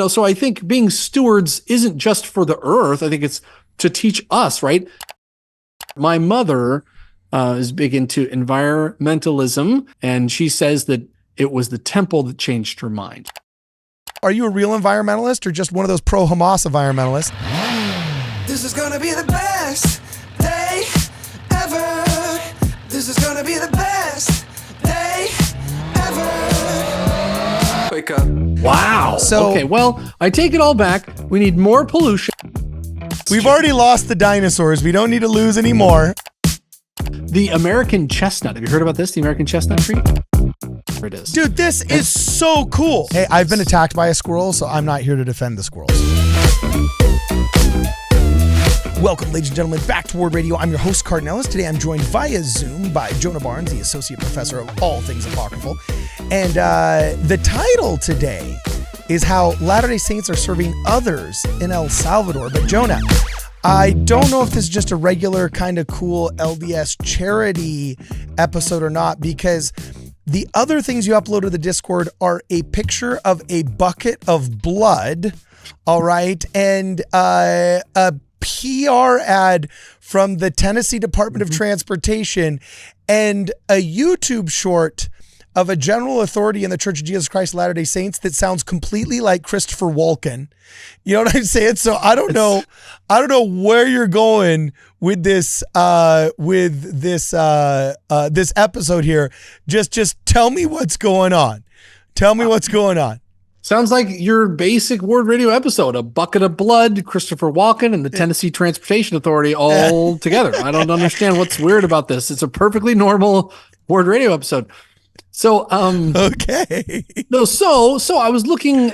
So I think being stewards isn't just for the earth. I think it's to teach us, right? My mother is big into environmentalism, and she says that it was the temple that changed her mind. Are you a real environmentalist or just one of those pro-Hamas environmentalists? This is gonna be the best day ever. This is gonna be the best day ever. Wake up. Wow. Okay, well, I take it all back. We need more pollution. We've already lost the dinosaurs. We don't need to lose any more. The American chestnut. Have you heard about this? The American chestnut tree? There it is. Dude, this is so cool. Hey, I've been attacked by a squirrel, so I'm not here to defend the squirrels. Welcome, ladies and gentlemen, back to Ward Radio. I'm your host, Cardinellis. Today I'm joined via Zoom by Jonah Barnes, the Associate Professor of all things apocryphal. And the title today is How Latter-day Saints Are Serving Others in El Salvador. But Jonah, I don't know if this is just a regular kind of cool LDS charity episode or not, because the other things you upload to the Discord are a picture of a bucket of blood, all right, and a PR ad from the Tennessee Department of Transportation, and a YouTube short of a general authority in the Church of Jesus Christ of Latter-day Saints that sounds completely like Christopher Walken. You know what I'm saying? So I don't know where you're going with this this episode here. Just tell me what's going on. Tell me what's going on. Sounds like your basic Ward Radio episode, a bucket of blood, Christopher Walken, and the Tennessee Transportation Authority all together. I don't understand what's weird about this. It's a perfectly normal Ward Radio episode. So, okay. No, so I was looking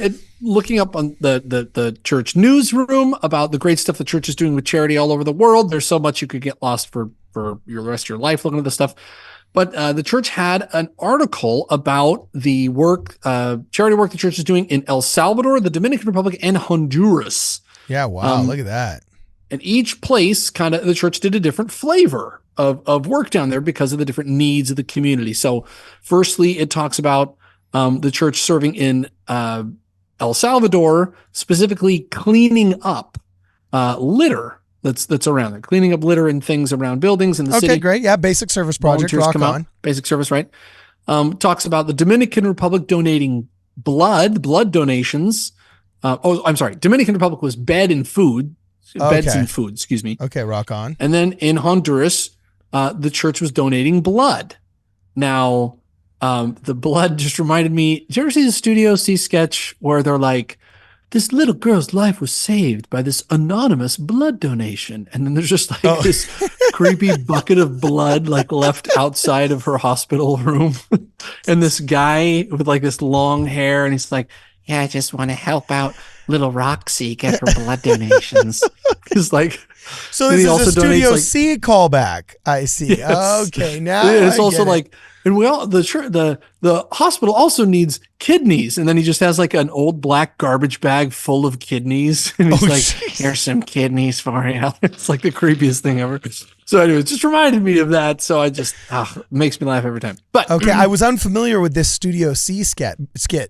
up on the church newsroom about the great stuff the church is doing with charity all over the world. There's so much you could get lost for the rest of your life looking at this stuff. But the church had an article about the work, charity work the church is doing in El Salvador, the Dominican Republic, and Honduras. Yeah, wow, look at that. And each place, the church did a different flavor of work down there because of the different needs of the community. So firstly, it talks about the church serving in El Salvador, specifically cleaning up litter that's around there, cleaning up litter and things around buildings in the city. Okay, great. Yeah, basic service project. Rock on. Basic service, right? Talks about the Dominican Republic donating blood donations. I'm sorry. Dominican Republic was beds and food, excuse me. Okay, rock on. And then in Honduras, the church was donating blood. Now, the blood just reminded me, did you ever see the Studio C sketch where they're like, this little girl's life was saved by this anonymous blood donation. And then there's just this creepy bucket of blood left outside of her hospital room. And this guy with this long hair, and he's like, yeah, I just want to help out little Roxy get her blood donations. He's like, so this is a Studio C callback. I see. Yes. Okay, now it's also and we all the hospital also needs kidneys, and then he just has an old black garbage bag full of kidneys, and he's here's some kidneys for you. It's the creepiest thing ever. So anyway, it just reminded me of that. So I just it makes me laugh every time. But okay, I was unfamiliar with this Studio C skit.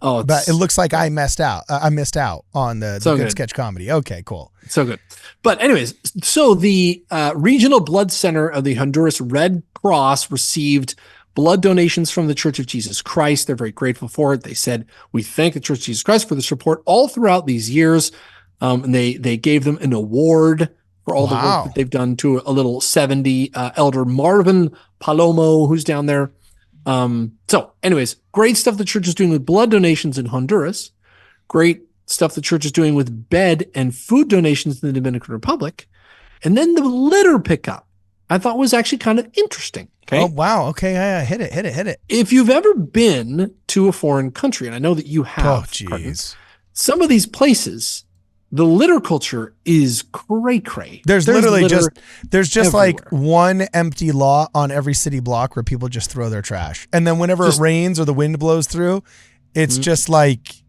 But it looks like I missed out. I missed out on the good sketch comedy. Okay, cool. So good. But anyways, so the Regional Blood Center of the Honduras Red Cross received blood donations from the Church of Jesus Christ. They're very grateful for it. They said, we thank the Church of Jesus Christ for the support all throughout these years. And they gave them an award for all the work that they've done to a little 70 Elder Marvin Palomo, who's down there. So anyways, great stuff the church is doing with blood donations in Honduras. Great stuff the church is doing with bed and food donations in the Dominican Republic. And then the litter pickup, I thought was actually kind of interesting. Okay. Oh, wow. Okay. Yeah. Hit it. If you've ever been to a foreign country, and I know that you have. Oh, geez. Some of these places, the litter culture is cray-cray. There's literally just everywhere. One empty lot on every city block where people just throw their trash. And then whenever it rains or the wind blows through, it's just what's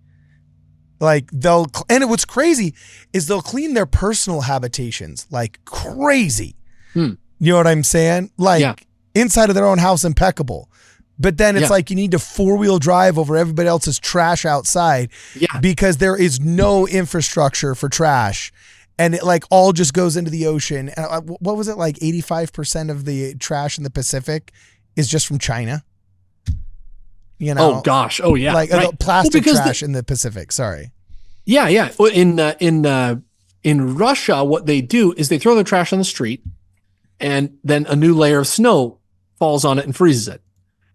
crazy is they'll clean their personal habitations like crazy. You know what I'm saying? Inside of their own house, impeccable. But then it's like you need to 4-wheel drive over everybody else's trash outside because there is no infrastructure for trash. And it like all just goes into the ocean. And what was it, like 85% of the trash in the Pacific is just from China? You know? Oh gosh. Oh yeah. Like plastic trash in the Pacific. Sorry. Yeah, yeah. In Russia, what they do is they throw their trash on the street, and then a new layer of snow falls on it and freezes it.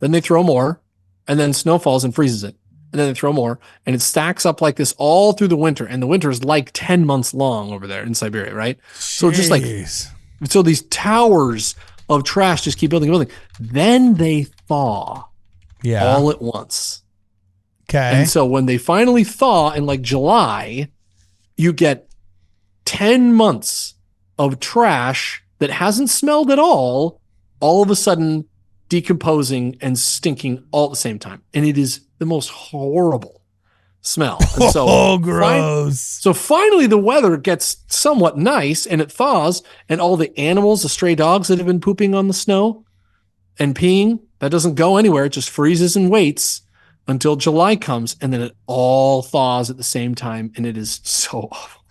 Then they throw more, and then snow falls and freezes it. And then they throw more, and it stacks up like this all through the winter. And the winter is like 10 months long over there in Siberia, right? Jeez. So just like, so these towers of trash just keep building and building. Then they thaw all at once. Okay. And so when they finally thaw in like July, you get 10 months of trash that hasn't smelled at all of a sudden decomposing and stinking all at the same time. And it is the most horrible smell. And so gross. So finally the weather gets somewhat nice and it thaws, and all the animals, the stray dogs that have been pooping on the snow and peeing, that doesn't go anywhere. It just freezes and waits until July comes, and then it all thaws at the same time, and it is so awful.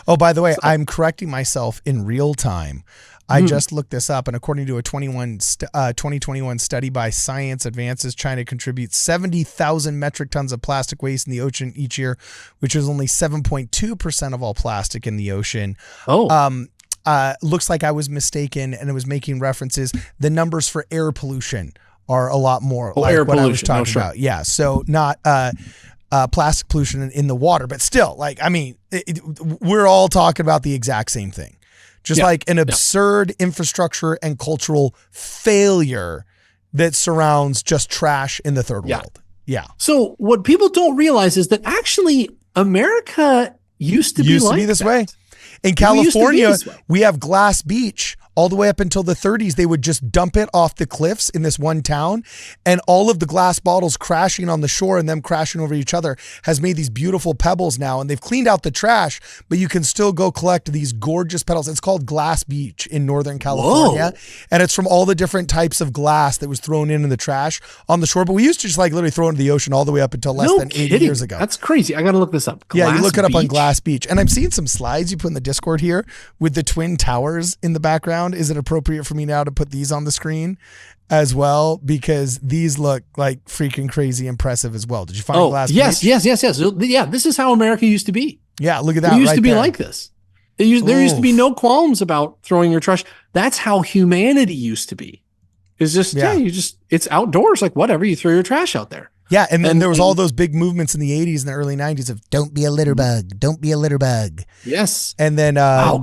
Oh, by the way, I'm correcting myself in real time. I just looked this up, and according to a 2021 study by Science Advances, China contributes 70,000 metric tons of plastic waste in the ocean each year, which is only 7.2% of all plastic in the ocean. Looks like I was mistaken, and it was making references. The numbers for air pollution are a lot more like air what pollution. I was talking about. Yeah, so not plastic pollution in the water, but still, like, I mean, we're all talking about the exact same thing. Just like an absurd infrastructure and cultural failure that surrounds just trash in the third world. Yeah. So what people don't realize is that actually America used to be this way. In California, we have Glass Beach. All the way up until the 30s, they would just dump it off the cliffs in this one town, and all of the glass bottles crashing on the shore and them crashing over each other has made these beautiful pebbles now, and they've cleaned out the trash, but you can still go collect these gorgeous petals. It's called Glass Beach in Northern California, and it's from all the different types of glass that was thrown in the trash on the shore, but we used to just like literally throw it into the ocean all the way up until less than 80 years ago. That's crazy. I got to look this up. You look it up on Glass Beach, and I'm seeing some slides you put in the Discord here with the Twin Towers in the background. Is it appropriate for me now to put these on the screen as well? Because these look like freaking crazy impressive as well. Did you find Glass Beach? Yes. Yeah, this is how America used to be. Yeah, look at that. It used to be like this. There used to be no qualms about throwing your trash. That's how humanity used to be. It's just, it's outdoors. Like whatever, you throw your trash out there. Yeah, and then there was all those big movements in the 80s and the early 90s of don't be a litter bug, don't be a litter bug. Yes. And then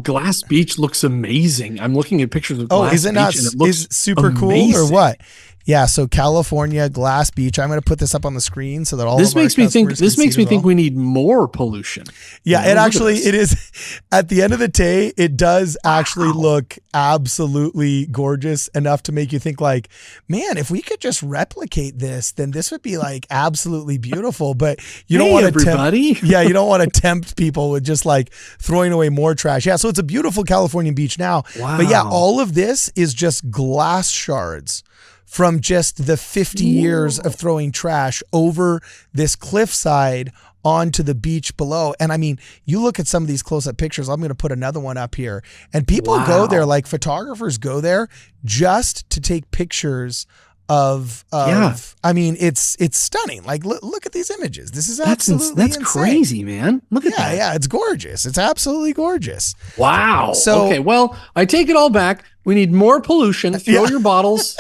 Glass Beach looks amazing. I'm looking at pictures of Glass Beach. Is it not? And it looks super amazing. Cool or what? Yeah, so California, Glass Beach. I'm going to put this up on the screen so that all this makes me think. This makes me think we need more pollution. Yeah, it is. At the end of the day, it does actually look absolutely gorgeous enough to make you think like, man, if we could just replicate this, then this would be like absolutely beautiful. But you don't want to you don't want to tempt people with just like throwing away more trash. Yeah, so it's a beautiful California beach now. Wow. But yeah, all of this is just glass shards from just the 50 years of throwing trash over this cliffside onto the beach below. And I mean, you look at some of these close-up pictures. I'm going to put another one up here. And people go there, like photographers go there just to take pictures of I mean, it's stunning. Like, look at these images. This is absolutely that's insane. Crazy, man. Look at that. Yeah, it's gorgeous. It's absolutely gorgeous. Wow. So, okay, well, I take it all back. We need more pollution. Throw your bottles.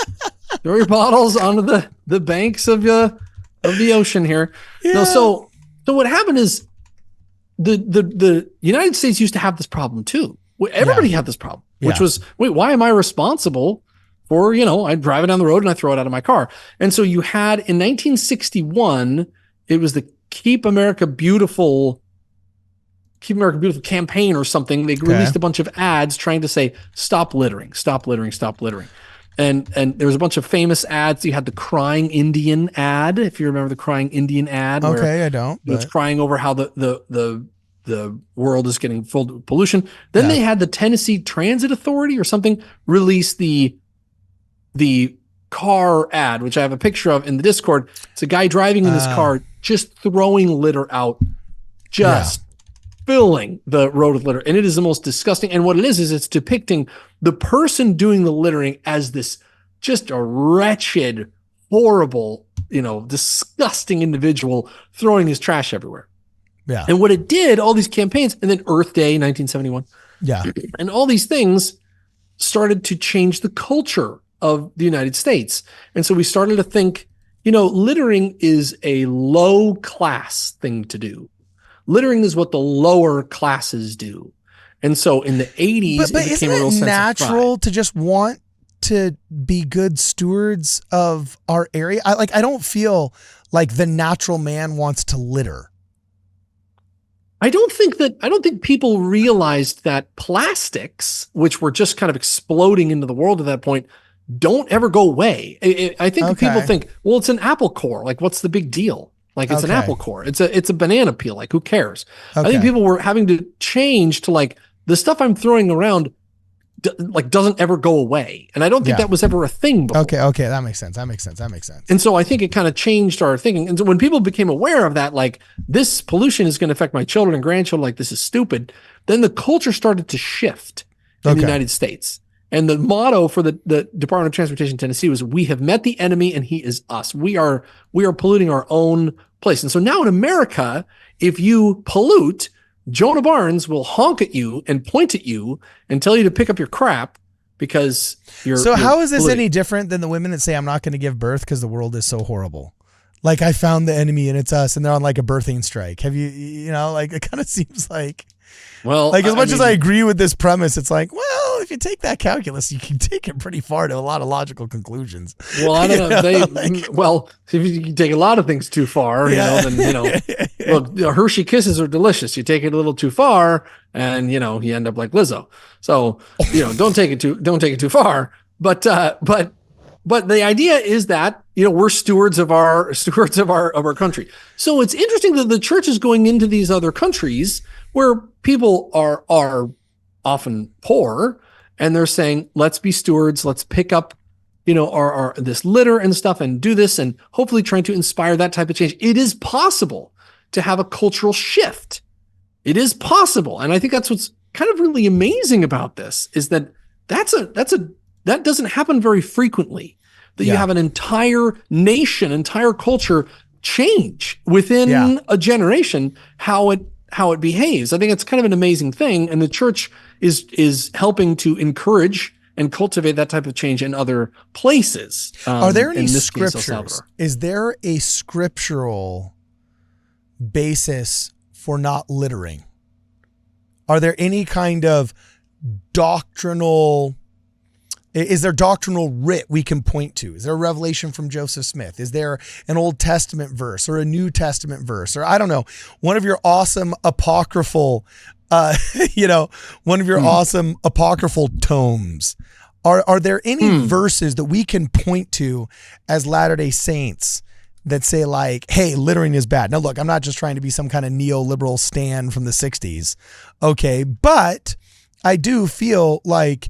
Throw your bottles onto the banks of the ocean here. Yeah. No, so what happened is the United States used to have this problem too. Everybody had this problem, which was, why am I responsible for, I drive it down the road and I throw it out of my car. And so you had in 1961, it was the Keep America Beautiful campaign or something. They released a bunch of ads trying to say, stop littering, stop littering, stop littering. And there was a bunch of famous ads. You had the crying Indian ad, if you remember the crying Indian ad. Okay, I don't. It was crying over how the world is getting full of pollution. Then they had the Tennessee Transit Authority or something release the car ad, which I have a picture of in the Discord. It's a guy driving in his car, just throwing litter out, just filling the road with litter. And it is the most disgusting. And what it is it's depicting the person doing the littering as this just a wretched, horrible, disgusting individual throwing his trash everywhere. Yeah. And what it did, all these campaigns, and then Earth Day, 1971. Yeah. And all these things started to change the culture of the United States. And so we started to think, littering is a low class thing to do. Littering is what the lower classes do. And so in the 80s, but it became isn't a real it sense of natural pride. to just want to be good stewards of our area? I don't feel like the natural man wants to litter. I don't think people realized that plastics, which were just kind of exploding into the world at that point, don't ever go away. I think people think, well, it's an apple core. Like, what's the big deal? Like, it's an apple core. It's a banana peel. Like, who cares? I think people were having to change to like, the stuff I'm throwing around doesn't ever go away. And I don't think that was ever a thing before. Okay. That makes sense. And so I think it kind of changed our thinking. And so when people became aware of that, like, this pollution is going to affect my children and grandchildren, like, this is stupid, then the culture started to shift in the United States. And the motto for the Department of Transportation Tennessee was, we have met the enemy and he is us. We are polluting our own place. And so now in America, if you pollute, Jonah Barnes will honk at you and point at you and tell you to pick up your crap because you're. So how is this polluting. any different than the women that say, I'm not going to give birth because the world is so horrible? Like, I found the enemy and it's us, and they're on like a birthing strike. Have you it kind of seems like, well, like as much as I agree with this premise, it's like, well, if you take that calculus, you can take it pretty far to a lot of logical conclusions. Well, I don't know. If you take a lot of things too far, then, look, Hershey Kisses are delicious. You take it a little too far and, you end up like Lizzo. So, don't take it too far. But the idea is that, we're stewards of our country. So it's interesting that the church is going into these other countries where people are often poor, and they're saying, let's be stewards, let's pick up, our this litter and stuff and do this, and hopefully trying to inspire that type of change. It is possible to have a cultural shift. It is possible. And I think that's what's kind of really amazing about this, is that that doesn't happen very frequently, that you have an entire nation, entire culture change within a generation, how it behaves. I think it's kind of an amazing thing. And the church is helping to encourage and cultivate that type of change in other places. Are there any scriptures? Is there a scriptural basis for not littering? Are there any kind of doctrinal... Is there doctrinal writ we can point to? Is there a revelation from Joseph Smith? Is there an Old Testament verse or a New Testament verse? Or I don't know, one of your awesome apocryphal, awesome apocryphal tomes. Are there any verses that we can point to as Latter-day Saints that say like, hey, littering is bad? Now, look, I'm not just trying to be some kind of neoliberal stand from the 60s. Okay, but I do feel like,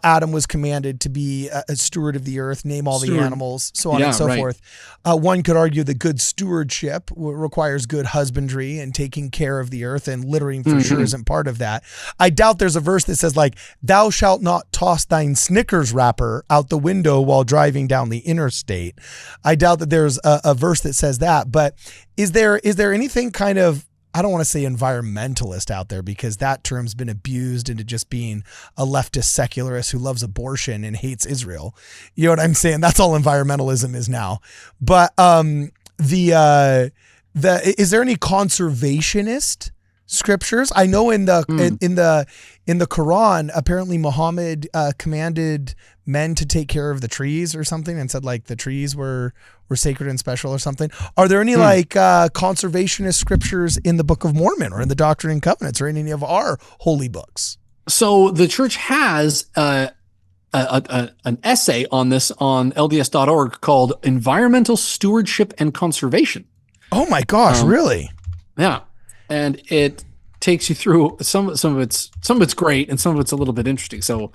Adam was commanded to be a steward of the earth, name all the animals, so on and so forth. One could argue that good stewardship requires good husbandry and taking care of the earth, and littering for sure isn't part of that. I doubt there's a verse that says like, thou shalt not toss thine Snickers wrapper out the window while driving down the interstate. I doubt that there's a verse that says that, but is there anything kind of, I don't want to say environmentalist out there, because that term's been abused into just being a leftist secularist who loves abortion and hates Israel. You know what I'm saying? That's all environmentalism is now. But is there any conservationist scriptures? I know in the Quran, apparently Muhammad commanded men to take care of the trees or something, and said like the trees were sacred and special or something. Are there any conservationist scriptures in the Book of Mormon or in the Doctrine and Covenants or in any of our holy books? So the church has an essay on this on LDS.org called Environmental Stewardship and Conservation. Oh my gosh, really? Yeah. And it takes you through some of it's great and some of it's a little bit interesting. So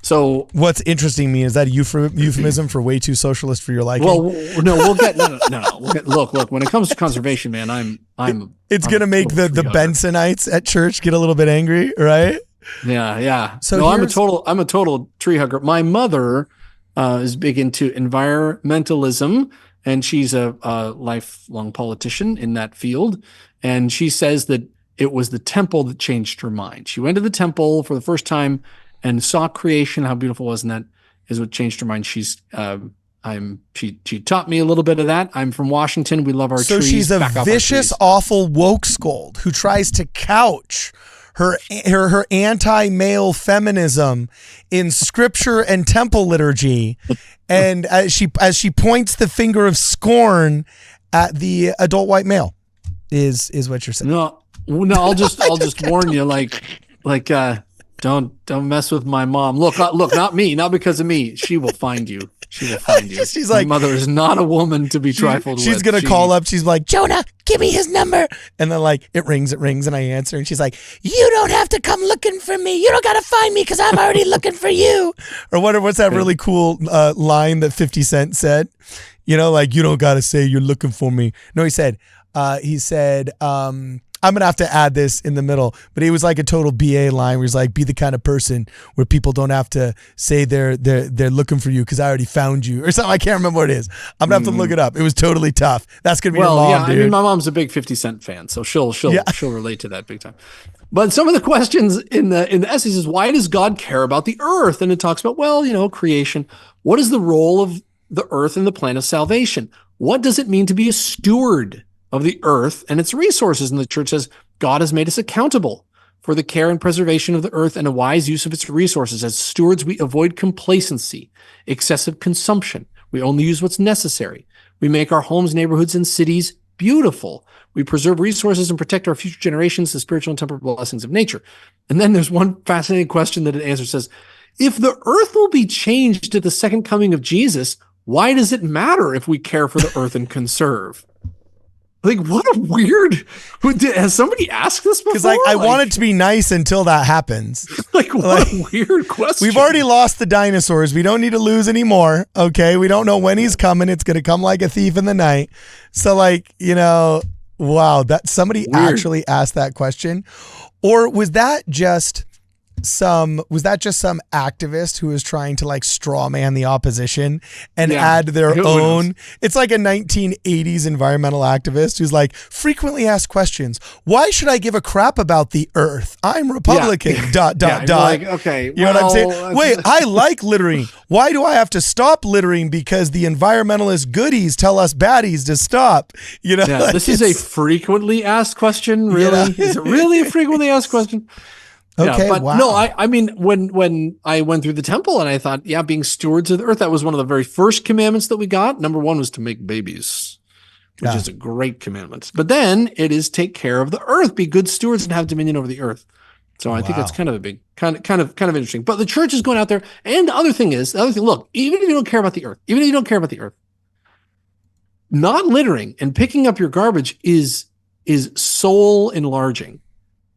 So what's interesting me is that a euphemism for way too socialist for your liking. Well, no, we'll get no. Look. When it comes to conservation, man, It's gonna make the Bensonites at church get a little bit angry, right? Yeah. So no, I'm a total tree hugger. My mother is big into environmentalism, and she's a lifelong politician in that field. And she says that it was the temple that changed her mind. She went to the temple for the first time and saw creation, how beautiful it was, and that is what changed her mind. She taught me a little bit of that. I'm from Washington. We love our trees. So she's a vicious, awful woke scold who tries to couch her anti-male feminism in scripture and temple liturgy, and as she points the finger of scorn at the adult white male, is what you're saying. No, I'll just warn you, don't mess with my mom. Look, not me, not because of me. She will find you. She's like, my mother is not a woman to be trifled with. She's going to call up. She's like, Jonah, give me his number. And then it rings, and I answer. And she's like, you don't have to come looking for me. You don't got to find me because I'm already looking for you. Or what's that really cool line that 50 Cent said? You don't got to say you're looking for me. No, he said, I'm going to have to add this in the middle, but it was like a total BA line where he's like, be the kind of person where people don't have to say they're looking for you because I already found you or something. I can't remember what it is. I'm going to have to look it up. It was totally tough. That's going to be your mom, dude. I mean, my mom's a big 50 Cent fan, so she'll relate to that big time. But some of the questions in the essays is, why does God care about the earth? And it talks about, creation. What is the role of the earth in the plan of salvation? What does it mean to be a steward of the earth and its resources? And the church says God has made us accountable for the care and preservation of the earth and a wise use of its resources. As stewards, we avoid complacency, excessive consumption. We only use what's necessary. We make our homes, neighborhoods, and cities beautiful. We preserve resources and protect our future generations, the spiritual and temporal blessings of nature. And then there's one fascinating question that it answers. Says, if the earth will be changed at the second coming of Jesus, why does it matter if we care for the earth and conserve? What a weird. Has somebody asked this before? Because I want it to be nice until that happens. What a weird question. We've already lost the dinosaurs. We don't need to lose any more. Okay, we don't know when he's coming. It's going to come like a thief in the night. So wow, that somebody actually asked that question, or was that just some activist who was trying to straw man the opposition and add their own? It's like a 1980s environmental activist who's frequently asked questions. Why should I give a crap about the earth? I'm Republican. ... Okay, you know what I'm saying? Wait, I like littering. Why do I have to stop littering? Because the environmentalist goodies tell us baddies to stop. This is a frequently asked question. Really? Is it really a frequently asked question? Okay, but wow. No, I mean, when I went through the temple and I thought, being stewards of the earth, that was one of the very first commandments that we got. Number one was to make babies, which is a great commandment. But then it is take care of the earth, be good stewards and have dominion over the earth. So I think that's kind of a big, kind of interesting. But the church is going out there. And the other thing, look, even if you don't care about the earth, not littering and picking up your garbage is soul enlarging.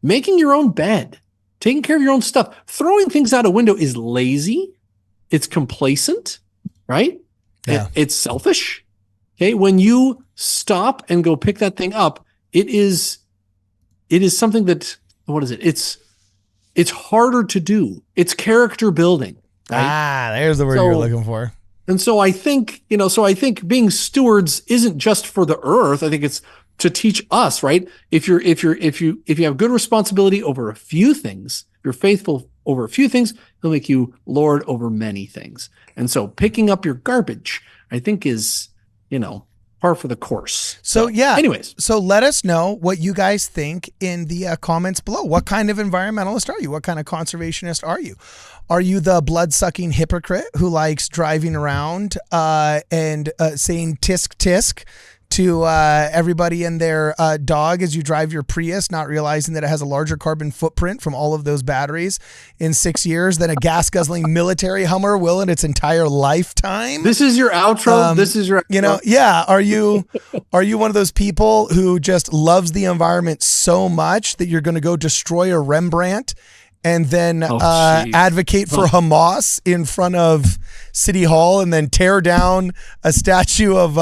Making your own bed, taking care of your own stuff, throwing things out a window is lazy. It's complacent, right? Yeah. It's selfish. Okay. When you stop and go pick that thing up, it is something that, what is it? It's harder to do. It's character building. Right? There's the word you're looking for. And so I think, being stewards isn't just for the earth. I think it's to teach us, right? If you have good responsibility over a few things, if you're faithful over a few things, he'll make you Lord over many things. And so picking up your garbage, I think is, par for the course. So anyways. So let us know what you guys think in the comments below. What kind of environmentalist are you? What kind of conservationist are you? Are you the blood-sucking hypocrite who likes driving around and saying tisk tisk to everybody and their dog as you drive your Prius, not realizing that it has a larger carbon footprint from all of those batteries in 6 years than a gas-guzzling military Hummer will in its entire lifetime? This is your outro. This is your outro. Are you one of those people who just loves the environment so much that you're going to go destroy a Rembrandt and then advocate for Hamas in front of City Hall, and then tear down a statue of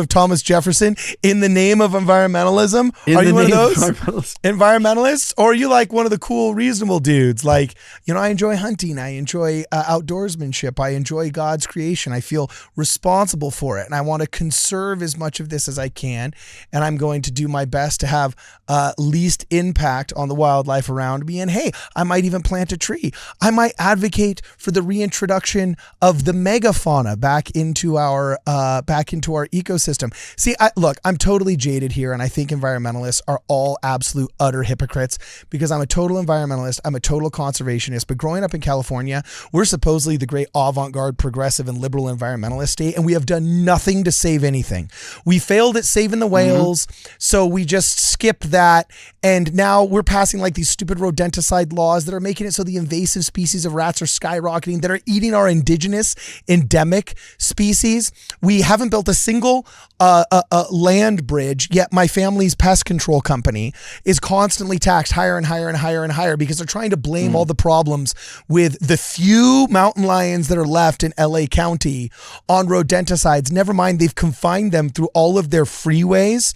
Thomas Jefferson in the name of environmentalism? Are you one of those environmentalists, or are you like one of the cool, reasonable dudes? Like, I enjoy hunting, I enjoy outdoorsmanship, I enjoy God's creation, I feel responsible for it, and I want to conserve as much of this as I can, and I'm going to do my best to have least impact on the wildlife around me. And hey, I might even plant a tree. I might advocate for the reintroduction of the megafauna back into our ecosystem. See, I'm totally jaded here, and I think environmentalists are all absolute utter hypocrites, because I'm a total environmentalist, I'm a total conservationist, but growing up in California, we're supposedly the great avant-garde, progressive, and liberal environmentalist state, and we have done nothing to save anything. We failed at saving the whales, so we just skipped that, and now we're passing like these stupid rodenticide laws that are making it so the invasive species of rats are skyrocketing, that are eating our indigenous endemic species. We haven't built a single land bridge, yet my family's pest control company is constantly taxed higher and higher and higher and higher, because they're trying to blame all the problems with the few mountain lions that are left in LA County on rodenticides. Never mind, they've confined them through all of their freeways.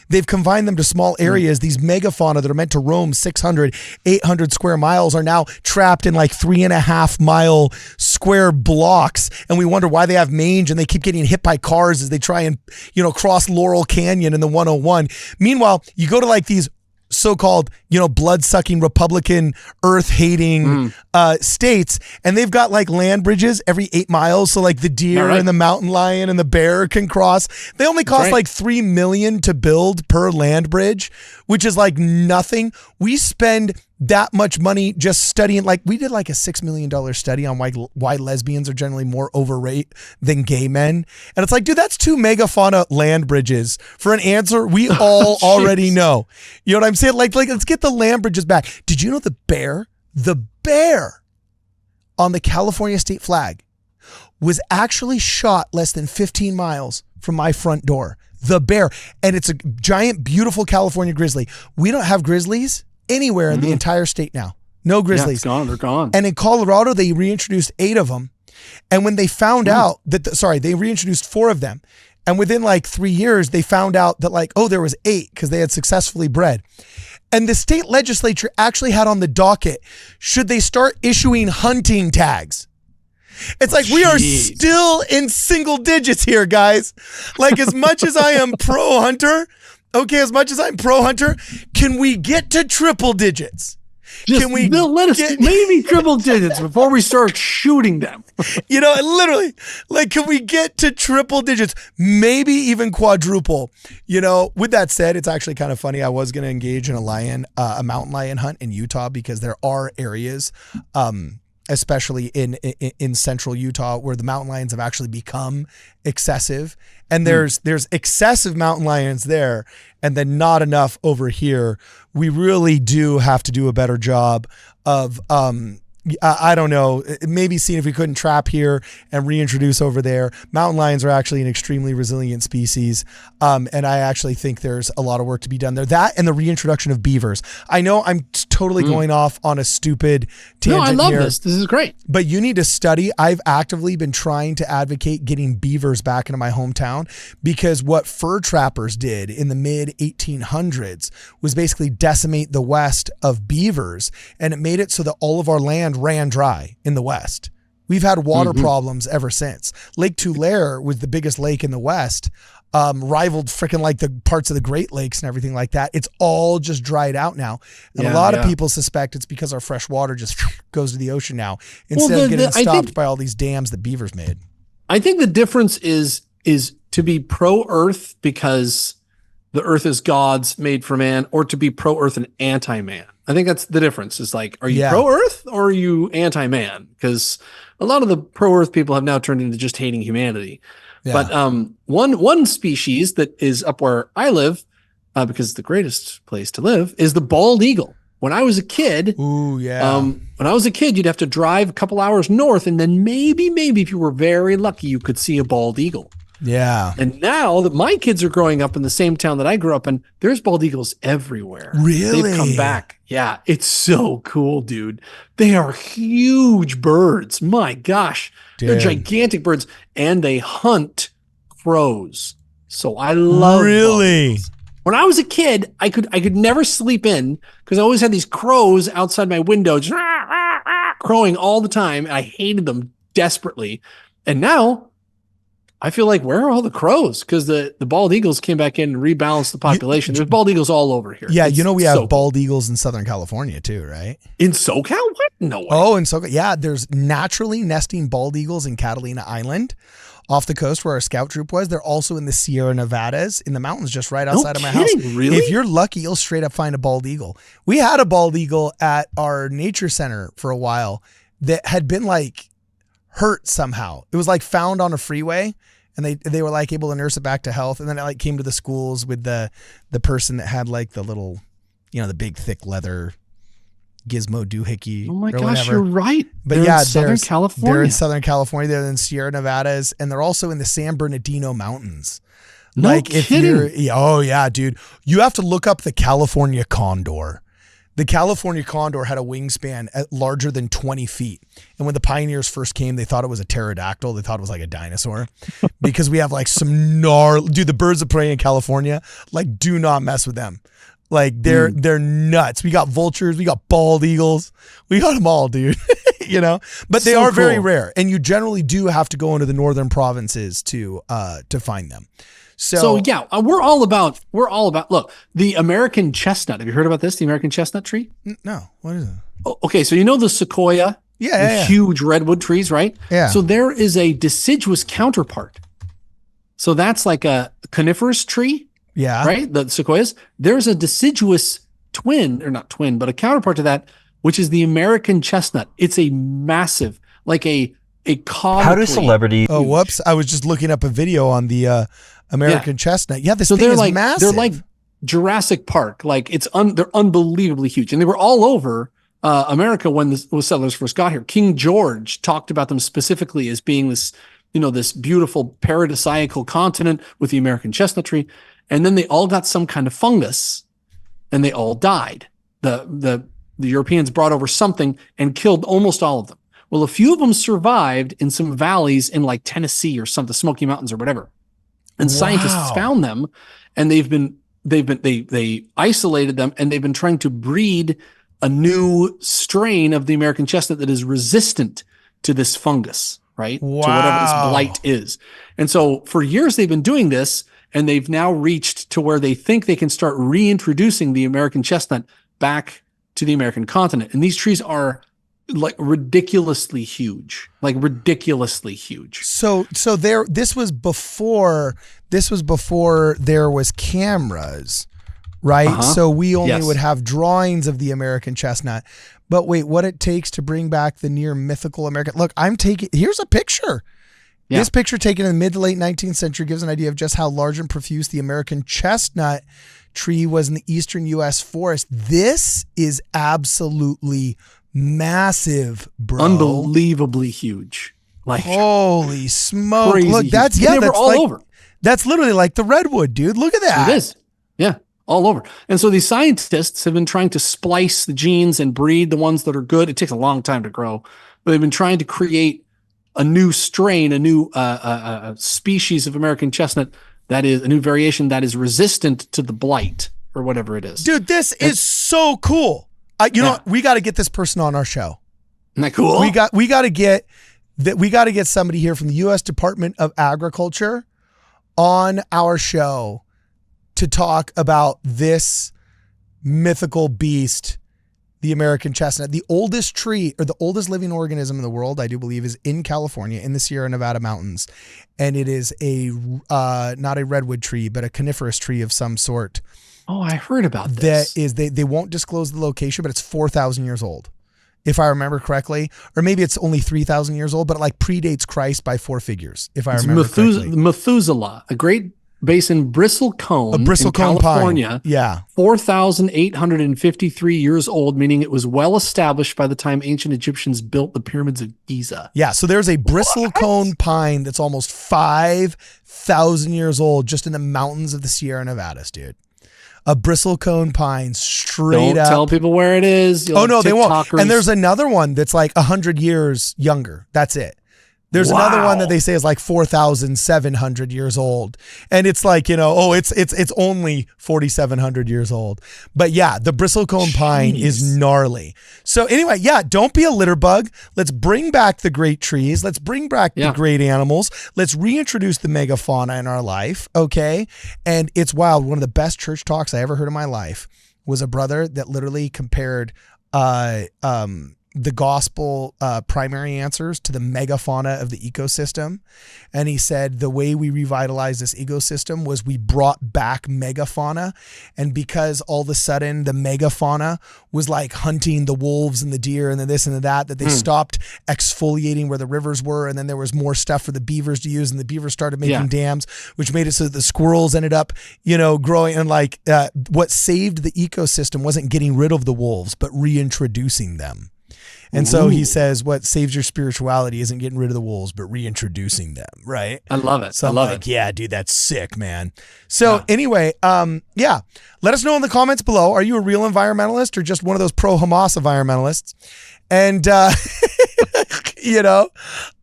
They've confined them to small areas. These megafauna that are meant to roam 600, 800 square miles are now trapped in like 3.5 mile square blocks. And we wonder why they have mange, and they keep getting hit by cars as they try and, cross Laurel Canyon in the 101. Meanwhile, you go to like these so-called, blood-sucking Republican, earth-hating states, and they've got like land bridges every 8 miles, so like the deer and the mountain lion and the bear can cross. They only cost like $3 million to build per land bridge, which is like nothing. We spend that much money just studying, like we did like a $6 million study on why lesbians are generally more overrated than gay men. And it's like, dude, that's 2 megafauna land bridges for an answer we all already know. You know what I'm saying? Like let's get the land bridges back. Did you know the bear on the California state flag was actually shot less than 15 miles from my front door? The bear. And it's a giant, beautiful California grizzly. We don't have grizzlies anywhere in the entire state now. No grizzlies. Yeah, it's gone. They're gone. And in Colorado, they reintroduced 8 of them. And when they found out that, they reintroduced 4 of them. And within like 3 years, they found out that there was 8 because they had successfully bred. And the state legislature actually had on the docket, should they start issuing hunting tags? It's like, we are still in single digits here, guys. Like, as much as I am pro-hunter, can we get to triple digits? Let us maybe triple digits before we start shooting them. Literally, like, can we get to triple digits? Maybe even quadruple. With that said, it's actually kind of funny. I was going to engage in a mountain lion hunt in Utah, because there are areas, especially in central Utah, where the mountain lions have actually become excessive, and there's excessive mountain lions there, and then not enough over here. We really do have to do a better job of I don't know, maybe seeing if we couldn't trap here and reintroduce over there. Mountain lions are actually an extremely resilient species. And I actually think there's a lot of work to be done there. That and the reintroduction of beavers. I know I'm totally going off on a stupid tangent here. No, I love this. This is great. But you need to study. I've actively been trying to advocate getting beavers back into my hometown, because what fur trappers did in the mid 1800s was basically decimate the West of beavers. And it made it so that all of our land ran dry in the West. We've had water problems ever since. Lake Tulare was the biggest lake in the West, rivaled freaking like the parts of the Great Lakes and everything like that. It's all just dried out now. And a lot of people suspect it's because our fresh water just goes to the ocean now, instead of getting stopped by all these dams that beavers made. I think the difference is to be pro-earth because the earth is God's, made for man, or to be pro-earth and anti-man. I think that's the difference. It's like, are you pro-earth or are you anti-man? Because a lot of the pro-earth people have now turned into just hating humanity. Yeah. But one species that is up where I live, because it's the greatest place to live, is the bald eagle. When I was a kid, you'd have to drive a couple hours north, and then maybe if you were very lucky, you could see a bald eagle. Yeah. And now that my kids are growing up in the same town that I grew up in, there's bald eagles everywhere. Really? They've come back. Yeah, it's so cool, dude. They are huge birds. My gosh. They're Dude. gigantic birds. And they hunt crows. So I love Really? bald eagles. When I was a kid, I could never sleep in because I always had these crows outside my window just crowing all the time. And I hated them desperately. And now I feel like, where are all the crows? Because the bald eagles came back in and rebalanced the population. There's bald eagles all over here. Yeah, It's we have so bald eagles in Southern California too, right? cool. In SoCal? What? No way. Oh, in SoCal. Yeah, there's naturally nesting bald eagles in Catalina Island off the coast where our scout troop was. They're also in the Sierra Nevadas in the mountains just right outside of my house. Really? If you're lucky, you'll straight up find a bald eagle. We had a bald eagle at our nature center for a while that had been like hurt somehow. It was like found on a freeway. And they were like able to nurse it back to health. And then it like came to the schools with the person that had like the little, the big thick leather gizmo doohickey. Oh my or gosh, whatever. you're right. But They're yeah, in Southern California. They're in Southern California. They're in Sierra Nevadas, and they're also in the San Bernardino Mountains. No kidding. Oh yeah, dude, you have to look up the California condor. The California condor had a wingspan larger than 20 feet. And when the pioneers first came, they thought it was a pterodactyl. They thought it was like a dinosaur because we have like some dude, the birds of prey in California, like do not mess with them. Like they're nuts. We got vultures, we got bald eagles, we got them all, dude. But they are very rare. And you generally do have to go into the northern provinces to find them. So yeah, we're all about, look, the American chestnut. Have you heard about this? The American chestnut tree? No, what is it? Oh, okay. So the sequoia, Yeah. huge redwood trees, right? Yeah. So there is a deciduous counterpart. So that's like a coniferous tree. Yeah. Right. The sequoias. There's a deciduous twin, or not twin, but a counterpart to that, which is the American chestnut. It's a massive, like a cod. How do celebrities? Oh, whoops. I was just looking up a video on the American chestnut. Yeah, this thing they're is like massive. They're like Jurassic Park. Like they're unbelievably huge, and they were all over America when the settlers first got here. King George talked about them specifically as being this, this beautiful paradisiacal continent with the American chestnut tree, and then they all got some kind of fungus, and they all died. The Europeans brought over something and killed almost all of them. Well, a few of them survived in some valleys in like Tennessee or the Smoky Mountains or whatever. And scientists found them, and they isolated them, and they've been trying to breed a new strain of the American chestnut that is resistant to this fungus, right? To whatever this blight is. And so for years they've been doing this, and they've now reached to where they think they can start reintroducing the American chestnut back to the American continent. And these trees are like ridiculously huge. So this was before there was cameras, right? Uh-huh. So we only would have drawings of the American chestnut. But wait, what it takes to bring back the near mythical American. Look, here's a picture. Yeah. This picture taken in the mid to late 19th century gives an idea of just how large and profuse the American chestnut tree was in the eastern U.S. forest. This is absolutely massive, bro. Unbelievably huge. Like, holy smoke. Look, huge. that's all like, over. That's literally like the redwood, dude. Look at that. It is. Yeah. All over. And so these scientists have been trying to splice the genes and breed the ones that are good. It takes a long time to grow, but they've been trying to create a new strain, a new species of American chestnut that is a new variation that is resistant to the blight or whatever it is. Dude, this is so cool. You know what? We got to get this person on our show. Isn't that cool? We got to get somebody here from the U.S. Department of Agriculture on our show to talk about this mythical beast, the American chestnut. The oldest tree, or the oldest living organism in the world, I do believe, is in California in the Sierra Nevada mountains. And it is not a redwood tree, but a coniferous tree of some sort. Oh, I heard about this. That is, they won't disclose the location, but it's 4,000 years old, if I remember correctly. Or maybe it's only 3,000 years old, but it like predates Christ by 4 figures, if I remember correctly. Methuselah, a great based in Bristlecone, California. Pine. Yeah. 4,853 years old, meaning it was well established by the time ancient Egyptians built the pyramids of Giza. Yeah, so there's a bristlecone pine that's almost 5,000 years old just in the mountains of the Sierra Nevadas, dude. A bristlecone pine straight up. Don't tell people where it is. Oh, no, they won't. And there's another one that's like 100 years younger. That's it. There's another one that they say is like 4,700 years old. And it's like, it's only 4,700 years old. But yeah, the bristlecone pine is gnarly. So anyway, yeah, don't be a litter bug. Let's bring back the great trees. Let's bring back the great animals. Let's reintroduce the megafauna in our life, okay? And it's wild. One of the best church talks I ever heard in my life was a brother that literally compared the gospel primary answers to the megafauna of the ecosystem. And he said the way we revitalized this ecosystem was we brought back megafauna. And because all of a sudden the megafauna was like hunting the wolves and the deer and the this and the that they stopped exfoliating where the rivers were. And then there was more stuff for the beavers to use, and the beavers started making dams, which made it so that the squirrels ended up, growing. And like what saved the ecosystem wasn't getting rid of the wolves, but reintroducing them. And so he says, what saves your spirituality isn't getting rid of the wolves, but reintroducing them, right? I love it. So I'm like, yeah, dude, that's sick, man. So anyway, let us know in the comments below. Are you a real environmentalist or just one of those pro-Hamas environmentalists? And,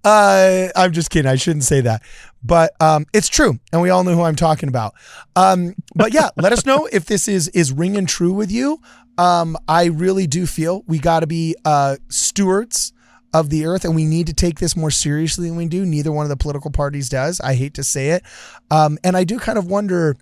I'm just kidding. I shouldn't say that. But it's true. And we all know who I'm talking about. But yeah, let us know if this is ringing true with you. I really do feel we got to be stewards of the earth, and we need to take this more seriously than we do. Neither one of the political parties does. I hate to say it. And I do kind of wonder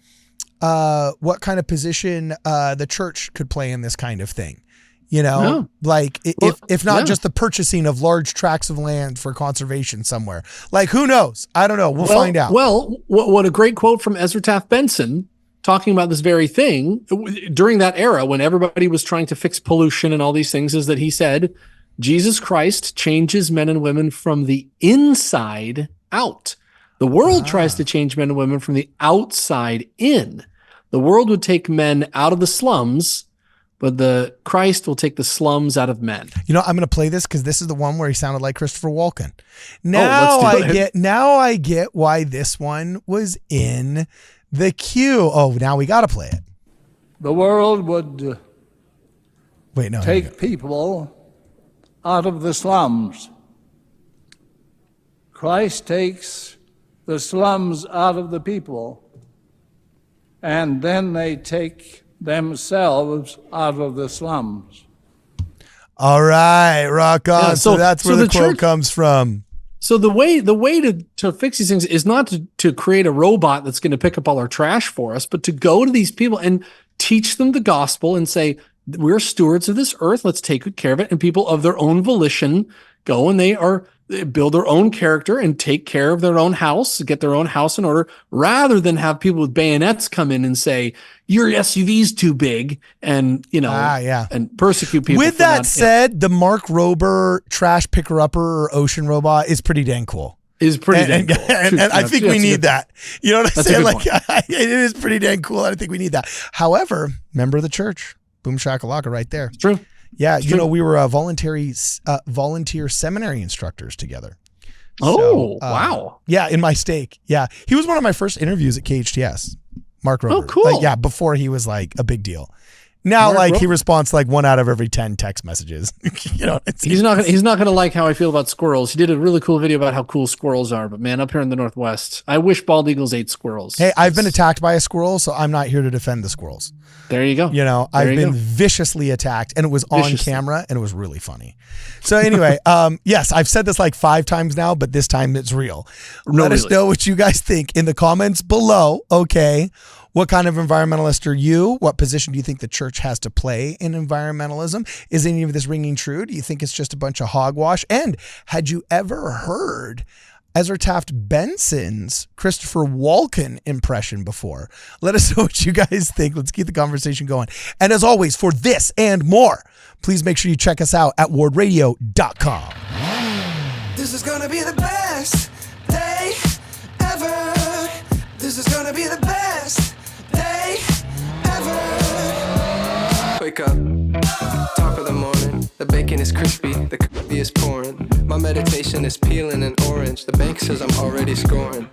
what kind of position the church could play in this kind of thing. If not just the purchasing of large tracts of land for conservation somewhere. Like, who knows? I don't know. We'll find out. Well, what a great quote from Ezra Taft Benson talking about this very thing during that era when everybody was trying to fix pollution and all these things, is that he said, Jesus Christ changes men and women from the inside out. The world tries to change men and women from the outside in. The world would take men out of the slums, but the Christ will take the slums out of men. I'm going to play this because this is the one where he sounded like Christopher Walken. Now I get why this one was in the queue. Oh, now we got to play it. The world would take people out of the slums. Christ takes the slums out of the people, and then they take themselves out of the slums. All right, rock on. So that's where the quote comes from. So the way to fix these things is not to create a robot that's going to pick up all our trash for us, but to go to these people and teach them the gospel and say, we're stewards of this earth. Let's take good care of it. And people of their own volition go and they build their own character and take care of their own house, get their own house in order, rather than have people with bayonets come in and say, your SUV's too big, and, and persecute people. With that said, the Mark Rober trash picker-upper or ocean robot is pretty dang cool. And I think we need that. You know what I'm saying? Like, it is pretty dang cool. I think we need that. However, member of the church, boom shakalaka right there. It's true. Yeah, we were volunteer seminary instructors together. Wow. Yeah, in my stake. Yeah, he was one of my first interviews at KHTS. Mark Rober. Oh, cool. Before he was like a big deal. Now, he responds to like 1 out of every 10 text messages. He's not going to like how I feel about squirrels. He did a really cool video about how cool squirrels are, but man, up here in the Northwest, I wish bald eagles ate squirrels. Hey, I've been attacked by a squirrel, so I'm not here to defend the squirrels. There you go. I've been viciously attacked, and it was on camera, and it was really funny. So anyway, yes, I've said this like 5 times now, but this time it's real. Let us know what you guys think in the comments below. Okay. What kind of environmentalist are you? What position do you think the church has to play in environmentalism? Is any of this ringing true? Do you think it's just a bunch of hogwash? And had you ever heard Ezra Taft Benson's Christopher Walken impression before? Let us know what you guys think. Let's keep the conversation going. And as always, for this and more, please make sure you check us out at WardRadio.com. This is gonna be the best day ever. This is gonna be the best day ever. Wake up, top of the morning. The bacon is crispy, the coffee is pouring. My meditation is peeling an orange. The bank says I'm already scoring.